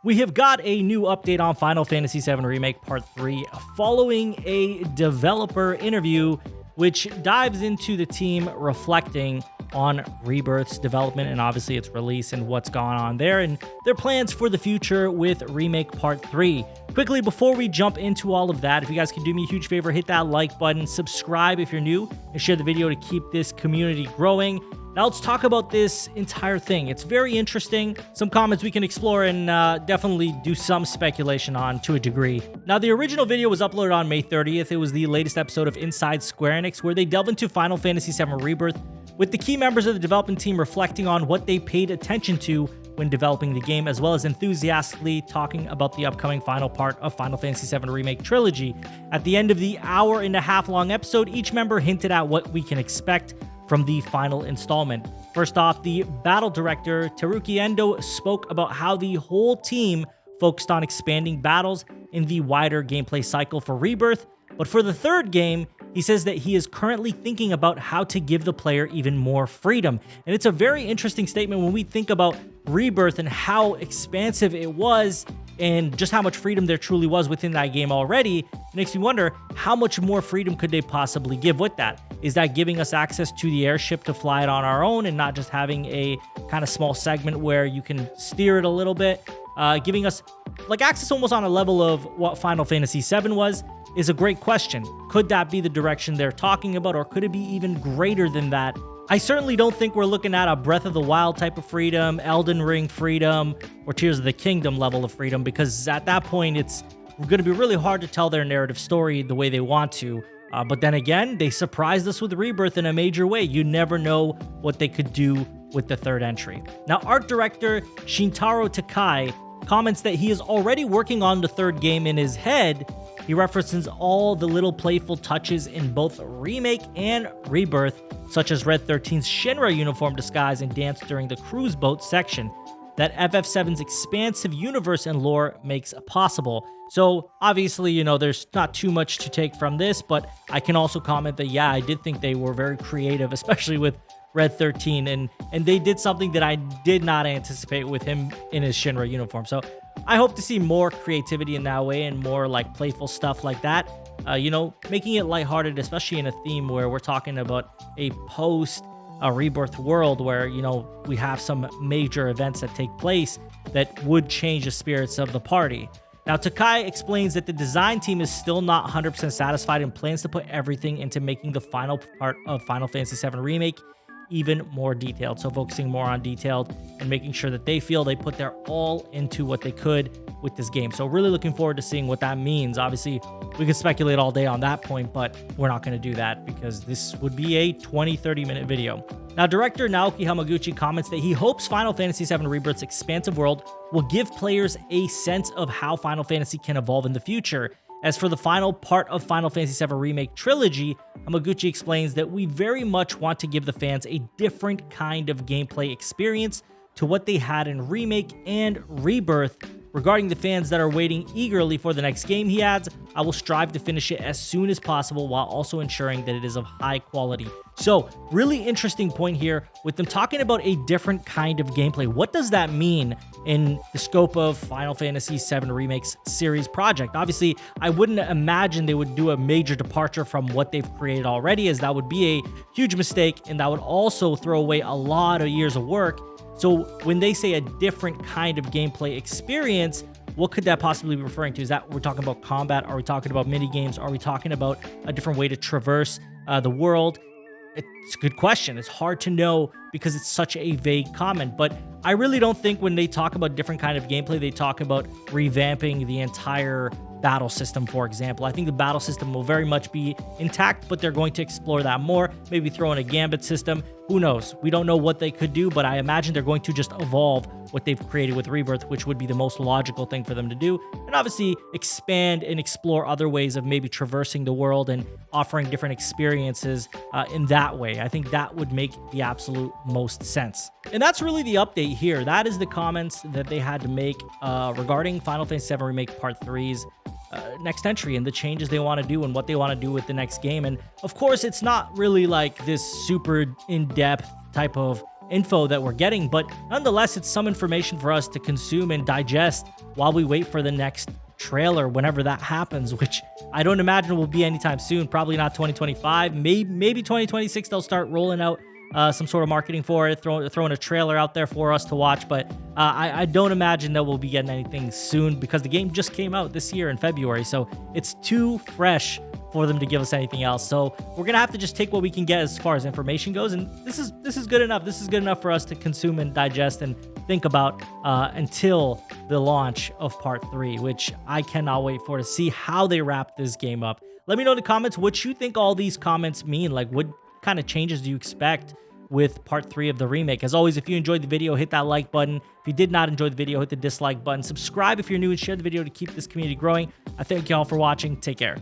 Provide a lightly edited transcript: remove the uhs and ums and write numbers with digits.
We have got a new update on Final Fantasy VII Remake Part 3 following a developer interview which dives into the team reflecting on Rebirth's development and obviously its release and what's gone on there and their plans for the future with Remake Part 3. Quickly, before we jump into all of that, if you guys can do me a huge favor, hit that like button, subscribe if you're new, and share the video to keep this community growing. Now let's talk about this entire thing. It's very interesting. Some comments we can explore and definitely do some speculation on to a degree. Now, the original video was uploaded on May 30th. It was the latest episode of Inside Square Enix, where they delve into Final Fantasy VII Rebirth, with the key members of the development team reflecting on what they paid attention to when developing the game, as well as enthusiastically talking about the upcoming final part of Final Fantasy VII Remake trilogy. At the end of the hour-and-a-half-long episode, each member hinted at what we can expect from the final installment. First off, the battle director, Teruki Endo, spoke about how the whole team focused on expanding battles in the wider gameplay cycle for Rebirth, but for the third game, he says that he is currently thinking about how to give the player even more freedom. And it's a very interesting statement when we think about Rebirth and how expansive it was and just how much freedom there truly was within that game already. It makes me wonder, how much more freedom could they possibly give with that? Is that giving us access to the airship to fly it on our own and not just having a kind of small segment where you can steer it a little bit? Giving us like access almost on a level of what Final Fantasy VII was is a great question. Could that be the direction they're talking about, or could it be even greater than that? I certainly don't think we're looking at a Breath of the Wild type of freedom, Elden Ring freedom, or Tears of the Kingdom level of freedom, because at that point, it's going to be really hard to tell their narrative story the way they want to. But then again, they surprised us with Rebirth in a major way. You never know what they could do with the third entry. Now, art director Shintaro Takai comments that he is already working on the third game in his head. He references all the little playful touches in both Remake and Rebirth, such as Red 13's Shinra uniform disguise and dance during the cruise boat section, that FF7's expansive universe and lore makes possible. So obviously, you know, there's not too much to take from this, but I can also comment that, yeah, I did think they were very creative, especially with Red 13, and they did something that I did not anticipate with him in his Shinra uniform. So I hope to see more creativity in that way and more like playful stuff like that. You know, making it lighthearted, especially in a theme where we're talking about a post-Rebirth world where, you know, we have some major events that take place that would change the spirits of the party. Now, Takai explains that the design team is still not 100% satisfied and plans to put everything into making the final part of Final Fantasy VII Remake even more detailed. So focusing more on detailed and making sure that they feel they put their all into what they could with this game. So really looking forward to seeing what that means. Obviously, we could speculate all day on that point, but we're not going to do that because this would be a 20-30 minute video. Now, director Naoki Hamaguchi comments that he hopes Final Fantasy VII Rebirth's expansive world will give players a sense of how Final Fantasy can evolve in the future. As for the final part of Final Fantasy VII Remake trilogy, Hamaguchi explains that we very much want to give the fans a different kind of gameplay experience to what they had in Remake and Rebirth. Regarding the fans that are waiting eagerly for the next game, he adds, I will strive to finish it as soon as possible while also ensuring that it is of high quality. So, really interesting point here with them talking about a different kind of gameplay. What does that mean in the scope of Final Fantasy VII Remake's series project? Obviously, I wouldn't imagine they would do a major departure from what they've created already, as that would be a huge mistake, and that would also throw away a lot of years of work. So when they say a different kind of gameplay experience, what could that possibly be referring to? Is that we're talking about combat? Are we talking about mini games? Are we talking about a different way to traverse the world? It's a good question. It's hard to know because it's such a vague comment, but I really don't think when they talk about different kind of gameplay, they talk about revamping the entire battle system, for example. I think the battle system will very much be intact, but they're going to explore that more, maybe throw in a gambit system. Who knows? We don't know what they could do, but I imagine they're going to just evolve what they've created with Rebirth, which would be the most logical thing for them to do, and obviously expand and explore other ways of maybe traversing the world and offering different experiences in that way. I think that would make the absolute most sense. And that's really the update here. That is the comments that they had to make regarding Final Fantasy VII Remake Part 3's next entry and the changes they want to do and what they want to do with the next game. And of course, it's not really like this super in-depth type of info that we're getting, but nonetheless, it's some information for us to consume and digest while we wait for the next trailer, whenever that happens, which I don't imagine will be anytime soon. Probably not 2025, maybe 2026. They'll start rolling out some sort of marketing for it, throwing a trailer out there for us to watch, but I don't imagine that we'll be getting anything soon because the game just came out this year in February, so it's too fresh for them to give us anything else. So we're gonna have to just take what we can get as far as information goes, and this is good enough. This is good enough for us to consume and digest and think about until the launch of Part 3, which I cannot wait for to see how they wrap this game up. Let me know in the comments what you think all these comments mean. Like, what kind of changes do you expect with Part 3 of the remake? As always, if you enjoyed the video, hit that like button. If you did not enjoy the video, hit the dislike button. Subscribe if you're new, and share the video to keep this community growing. I thank you all for watching. Take care.